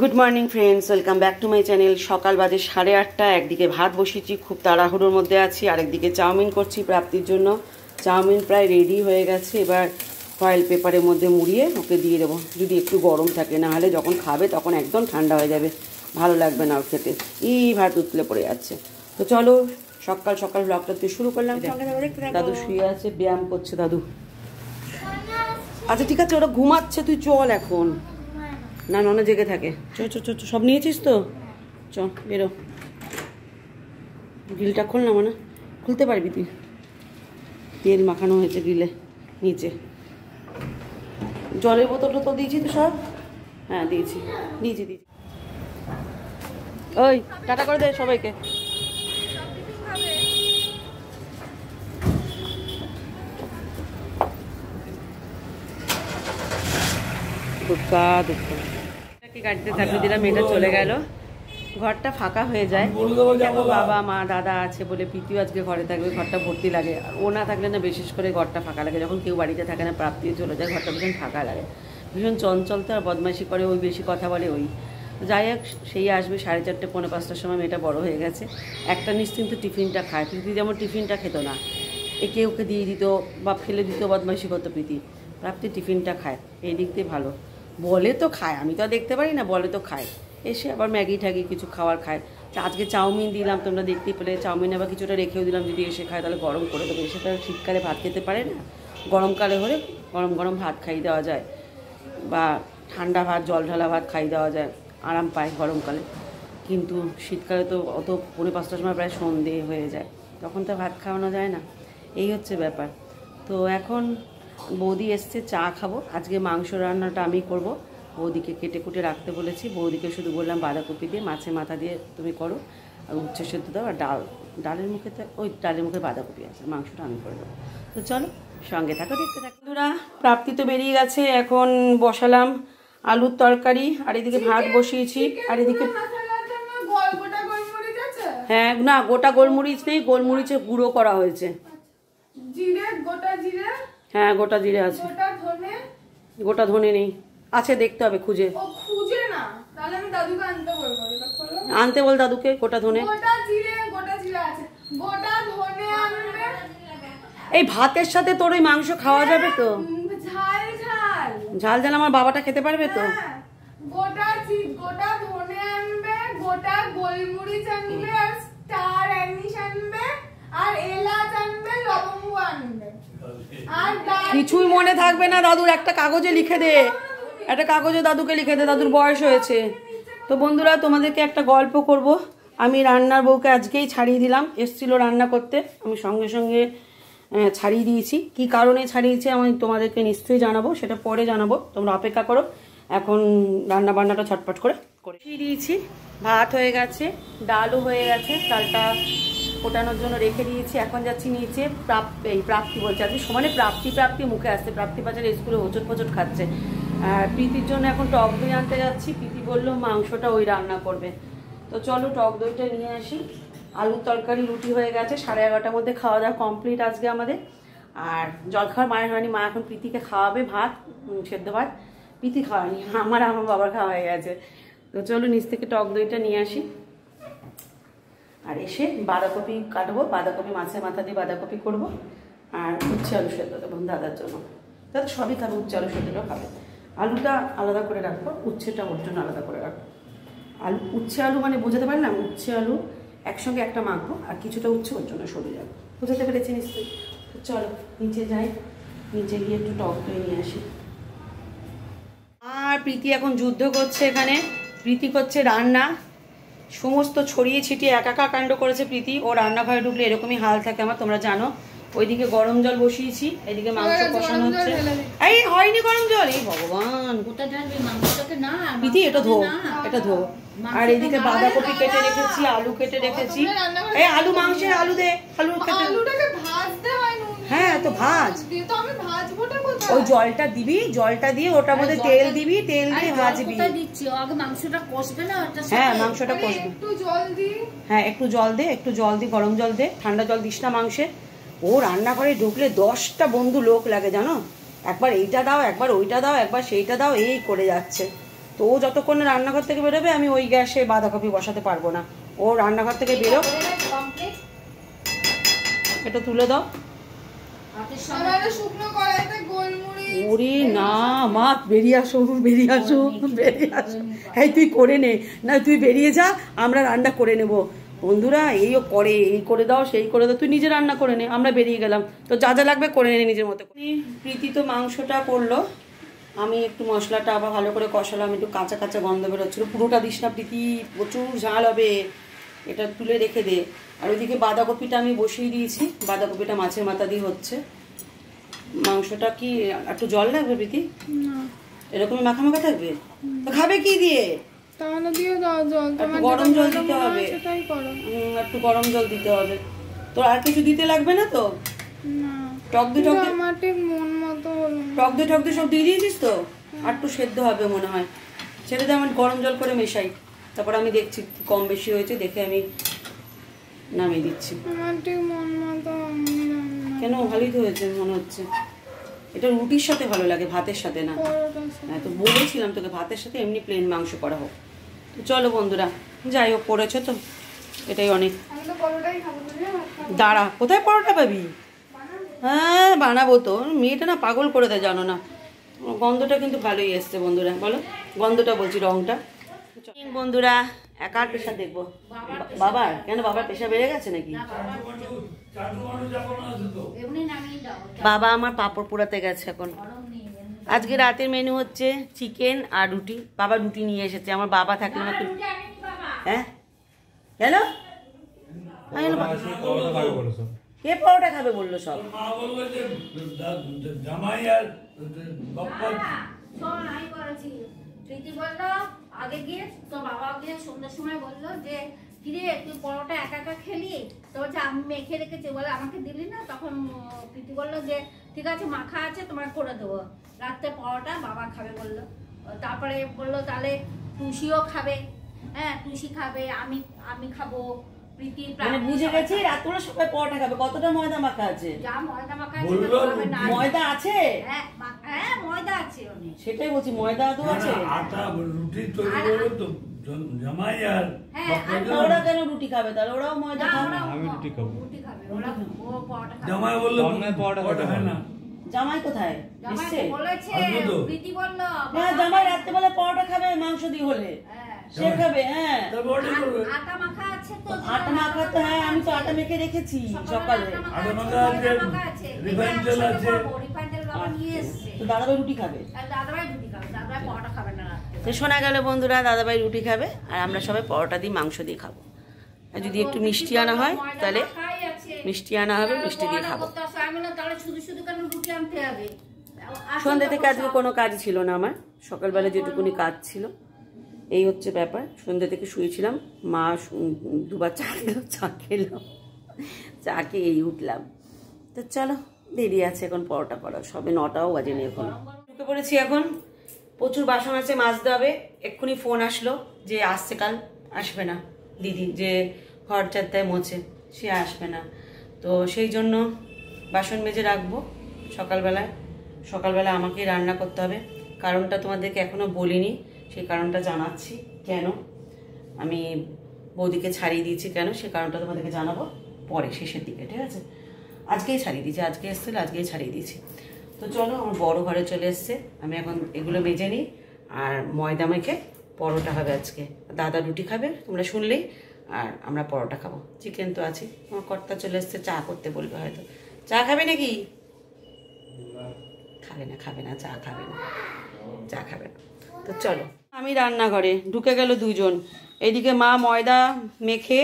Good morning friends, welcome back to my channel. সকাল বাজে 8:30। একদিকে ভাত বসিয়েছি, খুব তাড়াহুড়োর মধ্যে আছি। আরেকদিকে চাউমিন করছি প্রাপ্তির জন্য। চাউমিন প্রায় রেডি হয়ে গেছে, এবার ফয়েল পেপারের মধ্যে মুড়িয়ে ওকে দিয়ে দেবো, যদি একটু গরম থাকে। না হলে যখন খাবে তখন একদম ঠান্ডা হয়ে যাবে, ভালো লাগবে না ওর খেতে। ভাত উতলে পড়ে যাচ্ছে। তো চলো সকাল সকাল ব্লগটা দিয়ে শুরু করলাম। দাদু শুয়ে আছে, ব্যায়াম করছে দাদু। আচ্ছা ঠিক আছে, ওরা ঘুমাচ্ছে, তুই চল এখন। না ননা জেগে থাকে। চ চ চ সব নিয়েছিস তো? চ বেরো। গ্রিলটা খোল না, মানে খুলতে পারবি তুই? তেল মাখানো হয়েছে গ্রিলে নিচে। জলের বোতলটা তো দিয়েছি তো সব? হ্যাঁ দিয়েছি দিয়েছি দিয়েছি। ওই টাটা করে দে সবাইকে। দুঃখা দুঃখ গাড়িতে চাকরি দিলাম, মেয়েটা চলে গেল। ঘরটা ফাঁকা হয়ে যায়, বাবা মা দাদা আছে বলে। প্রীতিও আজকে ঘরে থাকবে, ঘরটা ভর্তি লাগে। ও না থাকলে না বিশেষ করে ঘরটা ফাঁকা লাগে। যখন কেউ বাড়িতে থাকে না, প্রাপ্তিও চলে যায়, ঘরটা ভীষণ ফাঁকা লাগে। ভীষণ চঞ্চল তো, আর বদমাইশি করে, ওই বেশি কথা বলে। ওই যাই হোক, সেই আসবে 4:30 পৌনে 5টার সময়। মেয়েটা বড় হয়ে গেছে, একটা নিশ্চিন্ত টিফিনটা খায়। প্রীতি যেমন টিফিনটা খেত না, একে ওকে দিয়ে দিত বা ফেলে দিত, বদমাইশি করতো প্রীতি। প্রাপ্তি টিফিনটা খায়, এই দিক দিয়ে ভালো। বলে তো খায়, আমি তো আর দেখতে পারি না, বলে তো খায়। এসে আবার ম্যাগি ট্যাগি কিছু খাওয়ার খায়। আজকে চাউমিন দিলাম, তোমরা দেখতেই পেলে। চাউমিন আবার কিছুটা রেখেও দিলাম, যদি এসে খায় তাহলে গরম করে দেবো। এসে তো শীতকালে ভাত খেতে পারে না, গরমকালে হলে গরম গরম ভাত খাইয়ে দেওয়া যায়, বা ঠান্ডা ভাত জল ঢালা ভাত খাইয়ে দেওয়া যায়, আরাম পায় গরমকালে। কিন্তু শীতকালে তো অত পৌনে 5টার সময় প্রায় সন্ধে হয়ে যায়, তখন তো ভাত খাওয়ানো যায় না। এই হচ্ছে ব্যাপার। তো এখন বৌদি এসছে, চা খাবো। আজকে মাংস রান্নাটা আমি করব। বৌদিকে কেটে কুটে রাখতে বলেছি। বৌদিকে শুধু বললাম বাঁধাকপি দিয়ে, মাছের মাথা দিয়ে তুমি করো, আর উচ্ছে সেদ্ধ দাও, আর ডালের মুখে তো ওই ডালের মুখে বাঁধাকপি আছে, মাংসটা আমি করে দেবো। তো চলো সঙ্গে থাকো, দেখতে থাকো। বন্ধুরা, প্রাপ্তি তো বেরিয়ে গেছে, এখন বসালাম আলুর তরকারি, আর এদিকে ভাত বসিয়েছি, আর এদিকে হ্যাঁ না গোটা গোলমরিচ নেই, গোলমরিচের গুঁড়ো করা হয়েছে। হ্যাঁ গোটা জিরে আছে, গোটা ধনে নেই, আছে দেখতে হবে খুঁজে। আনতে বল দাদুকে গোটা ধনে। এই ভাতের সাথে তোর ওই মাংস খাওয়া যাবে তো? ঝাল ঝাল আমার বাবাটা খেতে পারবে তো? গোটা ধনে আনবে, গোটা গোলমরিচ আনবে, আর স্টার অ্যানিশ আনবে, আর এলাচ আনবে, লবঙ্গ আনবে। কিছুই মনে থাকবে না দাদুর, একটা কাগজে লিখে দে, একটা কাগজে দাদুকে লিখে দে, দাদুর বয়স হয়েছে। তো বন্ধুরা, তোমাদেরকে একটা গল্প করব। আমি রান্নার বউকে আজকেই ছাড়িয়ে দিলাম, এসছিল রান্না করতে, আমি সঙ্গে সঙ্গে ছাড়িয়ে দিয়েছি। কি কারণে ছাড়িয়েছি আমি তোমাদেরকে নিশ্চয়ই জানাবো, সেটা পরে জানাবো, তোমরা অপেক্ষা করো। এখন রান্না বান্নাটা ছটপট করে দিয়েছি। ভাত হয়ে গেছে, ডালও হয়ে গেছে, ডালটা ফোটানোর জন্য রেখে দিয়েছি। এখন যাচ্ছি নিচে। প্রাপ্তি বলছে, আজকে সমানে প্রাপ্তি মুখে আসছে। প্রাপ্তি বাজারে স্কুলে হোঁচট ফোচট খাচ্ছে। আর প্রীতির জন্য এখন টক দই আনতে যাচ্ছি। প্রীতি বললো মাংসটা ওই রান্না করবে, তো চলো টক দইটা নিয়ে আসি। আলুর তরকারি রুটি হয়ে গেছে, 11:30টার মধ্যে খাওয়া দাওয়া কমপ্লিট আজকে আমাদের। আর জলখাবার মায়ের হয়নি, মা এখন প্রীতিকে খাওয়াবে ভাত, সেদ্ধ ভাত। প্রীতি খাওয়ানি, আমার বাবার খাওয়া হয়ে গেছে। তো চলো নিচ থেকে টক দইটা নিয়ে আসি। আর এসে বাঁধাকপি কাটবো, বাঁধাকপি মাছের মাথা দিয়ে বাঁধাকপি করবো, আর উচ্ছে আলু সেদ্ধ দেবো দাদার জন্য। দাদা সবই খাবে, উচ্ছে আলু সেদ্ধটাও খাবে। আলুটা আলাদা করে রাখবো, উচ্ছেটা ওর জন্য আলাদা করে রাখবো। উচ্ছে আলু মানে বোঝাতে পারলাম, উচ্ছে আলু একসঙ্গে একটা মাখবো, আর কিছুটা উচ্ছে ওর জন্য সরে যাবে। বোঝাতে পেরেছি নিশ্চয়ই। তো চলো নিচে যাই, নিচে গিয়ে একটু টক দই নিয়ে আসি। আর প্রীতি এখন যুদ্ধ করছে এখানে। প্রীতি করছে রান্না, সমস্ত ছড়িয়ে ছিটিয়ে একাকার কাণ্ড করেছে প্রীতি। ও রান্নাঘরে ঢুকলে এরকমই হাল থাকে আমার, তোমরা জানো। ওইদিকে গরম জল বসিয়েছি, এদিকে মাংস কষানো হচ্ছে। এই হয়নি গরম জল, এই ভগবান। প্রীতি এটা ধো, এটা ধো। আর এদিকে বাঁধাকপি কেটে রেখেছি, আলু কেটে রেখেছি। এই আলু মাংসের আলু দে, আলু কেটে। হ্যাঁ তো ভাজ, ওই জলটা দিবি, জলটা দিয়ে ওটার মধ্যে তেল দিবি, তেল দিয়ে ভাজবি। হ্যাঁ মাংসটা কষবে, হ্যাঁ একটু জল দে, একটু জল দি, গরম জল দে, ঠান্ডা জল দিস না মাংসে। ও রান্নাঘরে ঢুকলে 10টা বন্ধু লোক লাগে জানো। একবার এইটা দাও, একবার ওইটা দাও, একবার সেইটা দাও, এই করে যাচ্ছে। তো ও যতক্ষণ না রান্নাঘর থেকে বেরোবে আমি ওই গ্যাসে বাঁধাকপি বসাতে পারবো না। ও রান্নাঘর থেকে বেরো, এটা তুলে দাও। শুকনো কড়াইতে গোলমরিচ। ওরে না মা, বেরিয়ে আসো বেরিয়ে আসো বেরিয়ে আসো। হ্যাঁ তুই করে নে, না তুই বেরিয়ে যা, আমরা রান্না করে নেব। বন্ধুরা এইও করে, এই করে দাও সেই করে দাও, তুই নিজে রান্না করে নে, আমরা বেরিয়ে গেলাম। তো যা যা লাগবে করে নে নিজের মতো। প্রীতি তো মাংসটা করলো, আমি একটু মশলাটা আবার ভালো করে কষালাম, একটু কাঁচা কাঁচা গন্ধ বেরোচ্ছিল। পুরোটা দিস না প্রীতি, প্রচুর ঝাল হবে, এটা তুলে রেখে দে। আর ওইদিকে বাঁধাকপিটা আমি বসিয়ে দিয়েছি, বাঁধাকপিটা মাছের মাথা দিয়ে হচ্ছে। মাংসটা কি একটু জল লাগবে প্রীতি? এরকমই মাখা মাখা থাকবে? তো খাবে কি দিয়ে? তাহলে দিয়ে দাও জল, তোমার গরম জল দিতে হবে, সেটাই করো। একটু গরম জল দিতে হবে। তো আর কিছু দিতে লাগবে না তো? না, টক দই টক দই, আমার ঠিক মন মতো হলো না। টক দই সব দিয়ে দিয়েছিস তো? আর একটু সেদ্ধ হবে মনে হয়, সেটাতে আমি গরম জল করে মেশাই, তারপর আমি দেখছি কম বেশি হয়েছে, দেখে আমি নামিয়ে দিচ্ছি। আমার ঠিক মন মতো হয়নি রান্না। কেন? ভালোই তো হয়েছে মনে হচ্ছে। এটা রুটির সাথে ভালো লাগে, ভাতের সাথে না। পরোটার সাথে। হ্যাঁ তো বলেছিলাম তোকে ভাতের সাথে এমনি প্লেন মাংস করা হোক। তো চলো বন্ধুরা, যাই হোক করেছো তো এটাই অনেক। আমি তো পরোটাই খাবো, বুঝলে? ভাত খাবো না। দাঁড়া, কোথায় পরোটা পাবি? হ্যাঁ বানাবো তো, মেয়েটা না পাগল করে দেয় জানো না। গন্ধটা কিন্তু ভালোই এসছে বন্ধুরা, বলো গন্ধটা বলছি, রংটা। বন্ধুরা একার পেশা দেখবো। বাবার কেন? বাবার পেশা বেড়ে গেছে নাকি? বাবা আমার পাঁপড় পোড়াতে গেছে এখন। আজকে রাতের মেনু হচ্ছে চিকেন আর রুটি। বাবা রুটি নিয়ে এসেছে, আমার বাবা থাকলে না। হ্যাঁ কেন? কে পরোটা খাবে বললো সব? প্রীতি বললো আগে গিয়ে, তো বাবা গিয়ে সন্ধ্যার সময় বললো যে কিরে তুই পরোটা একা একা খেলি, তো বলছে আমি মেখে রেখেছি, বলে আমাকে দিলি না। তখন প্রীতি বললো যে ঠিক আছে মাখা আছে তোমার করে দেবো, রাত্রে পরোটা বাবা খাবে বললো। তারপরে বললো তাহলে টুসিও খাবে, হ্যাঁ টুসি খাবে, আমি খাবো, প্রীতি মানে বুঝে গেছি রাতগুলো সবাই পরোটা খাবে। কতটা ময়দা মাখা আছে? যা ময়দা মাখা আছে না, ময়দা আছে? হ্যাঁ ময়দা আছে অনেক। সেটাই বলছি, ময়দা তো আছে। আটা রুটি তৈরি করবে তো জামাই আর ওরা কেন রুটি খাবে তাহলে? ওরাও ময়দা খাবে। আমি রুটি খাবো। রুটি খাবে ওরা, ও পরোটা খাবে। জামাই বললো পরোটা খায় না। জামাই কোথায় জামাই এসছে? বলেছে, আসবে তো? প্রীতি বললো হ্যাঁ জামাই রাত্রে বেলা পরোটা খাবে মাংস দিয়ে হলে, সে খাবে। হ্যাঁ তারপর ওটাই করবে। আটা মাখা আছে তো, আটা মাখা তো, হ্যাঁ আমি তো আটা মেখে রেখেছি সকালে। আটা মাখা আছে, রিফাইন তেল আছে। রিফাইন তেল বাবা নিয়ে এসেছে। তো দাদাভাই রুটি খাবে। আর দাদাভাই রুটি খাবে, দাদাভাই পরোটা খাবে না রাত্রে। তো শোনা গেল বন্ধুরা, দাদাভাই রুটি খাবে আর আমরা সবাই পরোটা দিয়ে মাংস দিয়ে খাবো। আর যদি একটু মিষ্টি আনা হয় তাহলে মিষ্টি আনা হবে, মিষ্টি দিয়ে খাবো। আমি না তাহলে শুধু শুধু কেন রুটি আনতে হবে? সন্ধ্যা থেকে আজকে কোনো কাজ ছিল না আমার, সকালবেলা যেটুকুনি কাজ ছিল এই হচ্ছে ব্যাপার। সন্ধ্যা থেকে শুয়েছিলাম, মা দুবার চা দিল, চা খেলাম, চা খেয়েই উঠলাম। তো চলো দেরি আছে এখন পরোটা করা, সবে 9টাও বাজেনি এখন। ঢুকে পড়েছি এখন, প্রচুর বাসন আছে মাজতে হবে। এক্ষুনি ফোন আসলো যে আসছে, কাল আসবে না দিদি, যে ঘর চারটায় মোছে, সে আসবে না। তো সেই জন্য বাসন মেজে রাখবো সকালবেলায়। সকালবেলা আমাকেই রান্না করতে হবে, কারণটা তোমাদেরকে এখনও বলিনি, সেই কারণটা জানাচ্ছি। কেন আমি বৌদিকে ছাড়িয়ে দিয়েছি, কেন সে কারণটা তোমাদেরকে জানাবো পরে শেষের দিকে, ঠিক আছে? আজকেই ছাড়িয়ে দিয়েছি, আজকে এসেছিল আজকেই ছাড়িয়ে দিয়েছি। তো চলো আমার বড় ঘরে চলে এসছে, আমি এখন এগুলো মেজে নিই আর ময়দা মেখে পরোটা হবে আজকে। দাদা রুটি খাবে তোমরা শুনলেই, আর আমরা পরোটা খাবো। চিকেন তো আছে। আমার কর্তা চলে এসছে, চা করতে বলবে হয়তো। চা খাবে নাকি? খাবে না চা খাবে না, চা খাবে না। তো চলো, আমি রান্নাঘরে ঢুকে গেল দুজন। এইদিকে মা ময়দা মেখে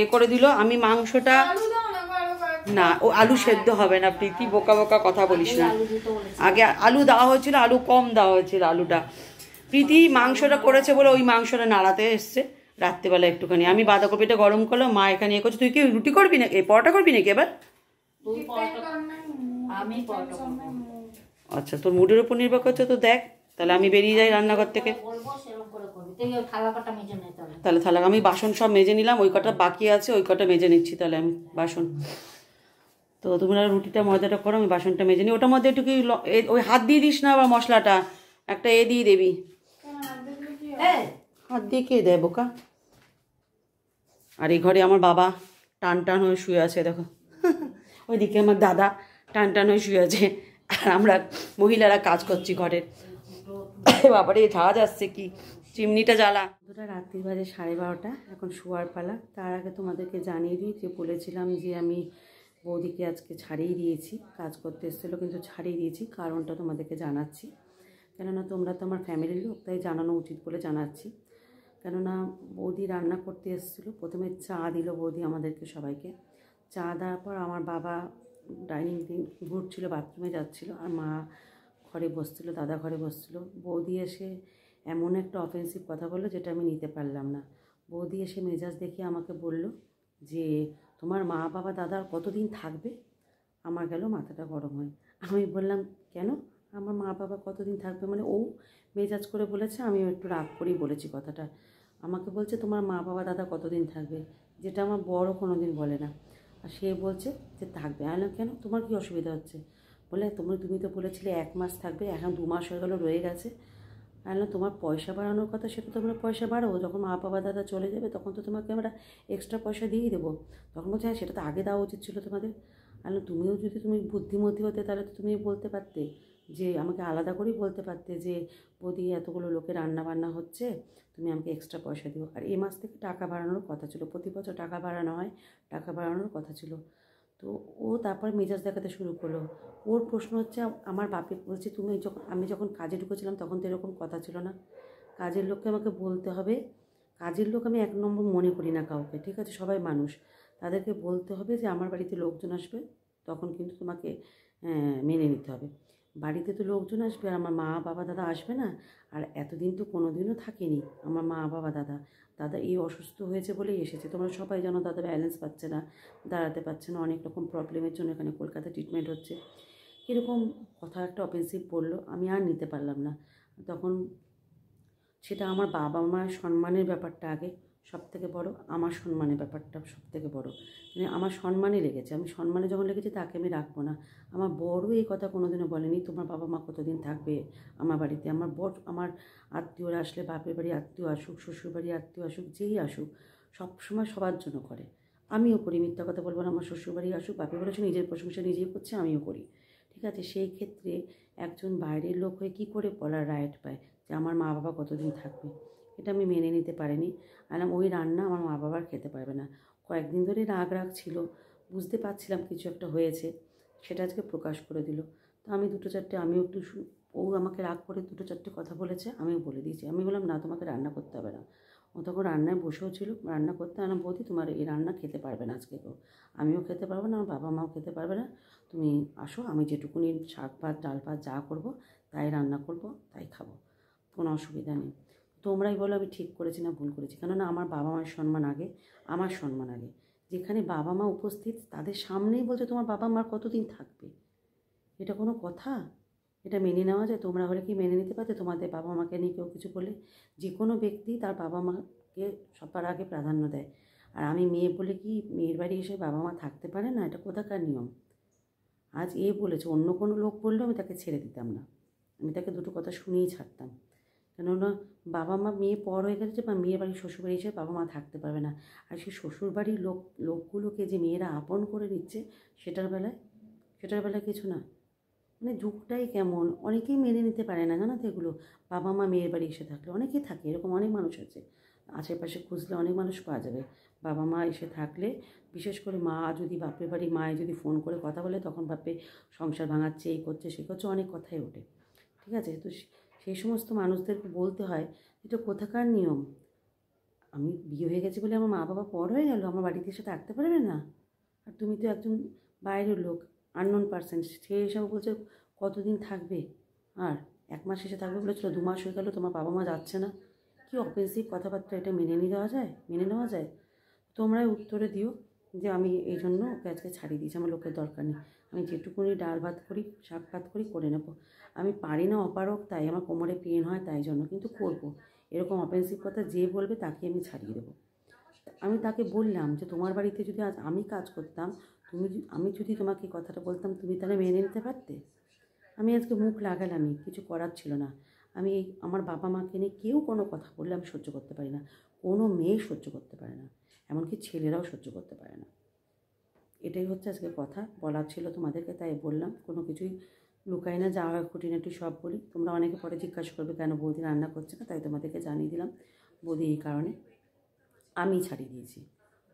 এ করে দিল, আমি মাংসটা আলু দাও না গো, আরো কয়েকটা। না, ও আলু সেদ্ধ হবে না প্রীতি, বোকা বোকা কথা বলিস না। আগে আলু দেওয়া হয়েছিল, আলু কম দেওয়া হয়েছিল আলুটা। প্রীতি মাংসটা করেছে বলে ওই মাংসটা নাড়াতে এসছে রাত্রেবেলা একটুখানি। আমি বাঁধাকপিটা গরম করলাম, মা এখানে ইয়ে করছে। তুই কি রুটি করবি না, এই পরোটা করবি নাকি এবার? আমি পরোটা করবো। আচ্ছা, তোর মুডের উপর নির্ভর করছে তো। দেখ তাহলে আমি বেরিয়ে যাই রান্নাঘর থেকে। বলবো সেরকম করে করবি, তুই ওই থালা কটা মেজে নে তাহলে। তাহলে তাহলে আমি বাসন সব মেজে নিলাম, ওই কটা বাকি আছে ওই কটা মেজে নিচ্ছি তাহলে আমি বাসন। তো তোমরা রুটিটা ময়দাটা করো, আমি বাসনটা মেজে নিই। ওটার মধ্যে একটু কি ওই হাত দিয়ে দিস না আবার, মশলাটা একটা দিয়ে দিবি। হাত দিয়ে কে দেয় বোকা? আর এই ঘরে আমার বাবা টান টান হয়ে শুয়ে আছে, দেখো। ওইদিকে আমার দাদা টান টান হয়ে শুয়ে আছে, আর আমরা মহিলারা কাজ করছি ঘরের। বাবারে ঝাঁজ আসছে কি, চিমনিটা জ্বালা। দুটা রাত্রির বাজে 12:30, এখন শোয়ার পালা। তার আগে তোমাদেরকে জানিয়ে দিই যে বলেছিলাম যে আমি বৌদিকে আজকে ছাড়িয়ে দিয়েছি, কাজ করতে এসেছিলো কিন্তু ছাড়িয়ে দিয়েছি, কারণটা তোমাদেরকে জানাচ্ছি। কেননা তোমরা তো আমার ফ্যামিলির লোক, তাই জানানো উচিত বলে জানাচ্ছি। কেননা বৌদি রান্না করতে এসেছিলো, প্রথমে চা দিল বৌদি আমাদেরকে সবাইকে। চা দেওয়ার পর আমার বাবা ডাইনিং ঘুরছিল, বাথরুমে যাচ্ছিলো, আর মা ঘরে বসছিল, দাদা ঘরে বসছিল। বৌদি এসে এমন একটা অফেন্সিভ কথা বললো যেটা আমি নিতে পারলাম না। বৌদি এসে মেজাজ দেখিয়ে আমাকে বলল যে তোমার মা বাবা দাদা আর কতদিন থাকবে? আমার গেল মাথাটা গরম হয়। আমি বললাম কেন আমার মা বাবা কতদিন থাকবে? মানে ও মেজাজ করে বলেছে, আমিও একটু রাগ করেই বলেছি কথাটা। আমাকে বলছে তোমার মা বাবা দাদা কতদিন থাকবে, যেটা আমার বড় কোনো দিন বলে না। আর সে বলছে যে থাকবে। আমি কেন, তোমার কি অসুবিধা হচ্ছে? বলে তুমি তো বলেছিলে 1 মাস থাকবে, এখন 2 মাস হয়ে গেল রয়ে গেছে। আমি তোমার পয়সা বাড়ানোর কথা, সেটা তোমরা পয়সা বাড়াবো, যখন মা বাবা দাদা চলে যাবে তখন তো তোমাকে আমরা এক্সট্রা পয়সা দিয়েই দেবো। তখন বলছে হ্যাঁ সেটা তো আগে দেওয়া উচিত ছিল তোমাদের। আমি তুমিও যদি তুমি বুদ্ধিমতী হতে তাহলে তো তুমি বলতে পারতে, যে আমাকে আলাদা করেই বলতে পারতে যে বৌদি এতগুলো লোকে রান্না বান্না হচ্ছে, তুমি আমাকে এক্সট্রা পয়সা দিও। আর এই মাস থেকে টাকা বাড়ানোর কথা ছিল, প্রতি বছর টাকা বাড়ানো হয়, টাকা বাড়ানোর কথা ছিল। তো ও তারপর মেজাজ দেখাতে শুরু করলো। ওর প্রশ্ন হচ্ছে আমার বাপে বলছে আমি যখন কাজে ঢুকেছিলাম তখন তো এরকম কথা ছিল না। কাজের লোককে আমাকে বলতে হবে, কাজের লোক আমি 1 নম্বর মনে করি না কাউকে, ঠিক আছে? সবাই মানুষ, তাদেরকে বলতে হবে যে আমার বাড়িতে লোকজন আসবে, তখন কিন্তু তোমাকে মেনে নিতে হবে। বাড়িতে তো লোকজন আসবে আর আমার মা বাবা দাদা আসবে না। আর এতদিন তো কোনো দিনও থাকেনি আমার মা বাবা দাদা। দাদা এই অসুস্থ হয়েছে বলেই এসেছে। তোমরা সবাই জানো দাদা ব্যালেন্স পাচ্ছে না, দাঁড়াতে পারছে না, অনেক রকম প্রবলেমের জন্য এখানে কলকাতায় ট্রিটমেন্ট হচ্ছে। এরকম কথা একটা অফেন্সিভ বললো, আমি আর নিতে পারলাম না। তখন সেটা আমার বাবা মায়ের সম্মানের ব্যাপারটা আগে সব থেকে বড়, আমার সম্মানের ব্যাপারটা সব থেকে বড়। মানে আমার সম্মানে লেগেছে, আমি সম্মানে যখন লেগেছে তাকে আমি রাখবো না। আমার বড় এই কথা কোনোদিনও বলেনি তোমার বাবা মা কতদিন থাকবে আমার বাড়িতে। আমার আত্মীয়রা আসলে, বাপের বাড়ি আত্মীয় আসুক, শ্বশুর বাড়ি আত্মীয় আসুক, যেই আসুক, সবসময় সবার জন্য করে। আমিও করি, মিথ্যা কথা বলবো না। আমার শ্বশুরবাড়ি আসুক, বাপের বাড়ি আসুক, নিজের প্রশংসা নিজেই করছে, আমিও করি, ঠিক আছে? সেই ক্ষেত্রে একজন বাইরের লোক হয়ে কী করে বলার রাইট পায় যে আমার মা বাবা কতদিন থাকবে? এটা আমি মেনে নিতে পারিনি। আর ওই রান্না আমার মা বাবার খেতে পারবে না। কয়েকদিন ধরে রাগ ছিল, বুঝতে পারছিলাম কিছু একটা হয়েছে, সেটা আজকে প্রকাশ করে দিল। তো আমি আমিও একটু ও আমাকে রাগ করে 2-4টে কথা বলেছে, আমিও বলে দিয়েছি। আমি বললাম না তোমাকে রান্না করতে হবে না। ও তখন রান্নায় বসেও ছিল, রান্না করতে আনা বৌদি তোমার এই রান্না খেতে পারবে না আজকে কেউ, আমিও খেতে পারবো না, আমার বাবা মাও খেতে পারবে না। তুমি আসো, আমি যেটুকুনি শাক ভাত ডাল ভাত যা করবো তাই রান্না করব, তাই খাবো, কোনো অসুবিধা নেই। তোমরাই বলো আমি ঠিক করেছি না ভুল করেছি। কেননা আমার বাবা মায়ের সম্মান আগে, আমার সম্মান আগে। যেখানে বাবা মা উপস্থিত তাদের সামনেই বলছে তোমার বাবা মার কতদিন থাকবে, এটা কোনো কথা? এটা মেনে নেওয়া যায়? তোমরা হলে কি মেনে নিতে পারতে তোমাদের বাবা মাকে নিয়ে কেউ কিছু বলে? যে কোনো ব্যক্তি তার বাবা মাকে সবার আগে প্রাধান্য দেয়। আর আমি মেয়ে বলে কি মেয়ের বাড়ি এসে বাবা মা থাকতে পারে না? এটা কোথাকার নিয়ম? আজ এ বলেছে, অন্য কোনো লোক বললেও আমি তাকে ছেড়ে দিতাম না, আমি তাকে দুটো কথা শুনিয়েই ছাড়তাম। কেননা বাবা মা মেয়ে পর হয়ে গেছে, বা মেয়ের বাড়ি শ্বশুরবাড়ি এসে বাবা মা থাকতে পারবে না। আর সেই শ্বশুরবাড়ির লোকগুলোকে যে মেয়েরা আপন করে নিচ্ছে, সেটার বেলায় কিছু না। মানে যুগটাই কেমন, অনেকেই মেনে নিতে পারে না, জানো তো এগুলো। বাবা মা মেয়ের বাড়ি এসে থাকলে, অনেকেই থাকে এরকম, অনেক মানুষ আছে, আশেপাশে খুঁজলে অনেক মানুষ পাওয়া যাবে। বাবা মা এসে থাকলে, বিশেষ করে মা যদি বাপের বাড়ি মায়ে যদি ফোন করে কথা বলে, তখন ভাববে সংসার ভাঙাচ্ছে, এই করছে সে করছে, অনেক কথাই ওঠে, ঠিক আছে? তো সেই সমস্ত মানুষদেরকে বলতে হয় এটা কোথাকার নিয়ম। আমি বিয়ে হয়ে গেছি বলে আমার মা বাবা পর হয়ে গেল, আমার বাড়িতে এসে থাকতে পারবে না? আর তুমি তো একজন বাইরের লোক, আননোন পারসন, সে হিসাবে বলছে কতদিন থাকবে? আর 1 মাস এসে থাকবে বলেছিল, 2 মাস হয়ে গেল তোমার বাবা মা যাচ্ছে না। কি অফেন্সিভ কথাবার্তা, এটা মেনে নেওয়া যায়? তোমরাই উত্তরে দিও যে আমি এই জন্য ওকে আজকে ছাড়িয়ে দিয়েছি, আমার লোকের দরকার নেই, আমি যেটুকুনি ডাল ভাত করি, শাক ভাত করি, করে নেব। আমি পারি না, অপারক, তাই আমার কোমরে পেন হয়, তাই জন্য, কিন্তু করব। এরকম অফেন্সিভ কথা যে বলবে তাকে আমি ছাড়িয়ে দেবো। আমি তাকে বললাম যে তোমার বাড়িতে যদি আজ আমি কাজ করতাম, আমি যদি তোমাকে কথাটা বলতাম, তুমি তাহলে মেনে নিতে পারতে? আমি আজকে মুখ লাগালামই, কিছু করার ছিল না। আমি আমার বাবা মাকে নিয়ে কেউ কোনো কথা বললে আমি সহ্য করতে পারি না, কোনো মেয়ে সহ্য করতে পারে না, এমনকি ছেলেরাও সহ্য করতে পারে না। এটাই হচ্ছে আজকে কথা বলার ছিল তোমাদেরকে, তাই বললাম। কোনো কিছুই লুকাই না, যা হয় খুঁটিনাটি সব বলি। তোমরা অনেকে পরে জিজ্ঞাসা করবে কেন বৌদি রান্না করছে না, তাই তোমাদেরকে জানিয়ে দিলাম। বৌদি এই কারণে আমি ছাড়িয়ে দিয়েছি।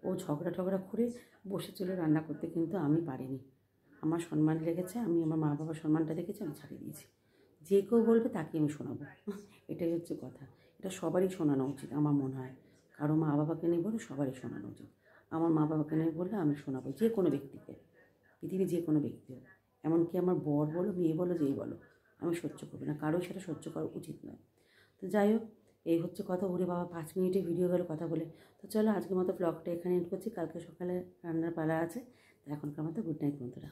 ও ঝগড়া টগড়া করে বসেছিল রান্না করতে, কিন্তু আমি পারিনি। আমার সম্মান লেগেছে, আমি আমার মা বাবার সম্মানটা দেখেছি, আমি ছাড়িয়ে দিয়েছি। যে কেউ বলবে তাকে আমি শোনাবো, এটাই হচ্ছে কথা। এটা সবারই শোনানো উচিত আমার মনে হয়। কারো মা বাবাকে নিয়ে বলে সবারই শোনানো উচিত। আমার মা বাবাকে নিয়ে বললে আমি শোনাবো যে কোনো ব্যক্তিকে, পৃথিবীর যে কোনো ব্যক্তি হোক, এমনকি আমার বর বলো, মেয়ে বলো, যেই বলো, আমি সহ্য করবো না, কারো সেটা সহ্য করা উচিত নয়। তো যাই হোক, এই হচ্ছে কথা। ওরে বাবা, 5 মিনিটে ভিডিও গেল কথা বলে। তো চলো আজকের মতো ব্লগটা এখানে এন্ড করছি। কালকে সকালে রান্নার পালা আছে। তো এখনকার মতো গুড নাইট বন্ধুরা।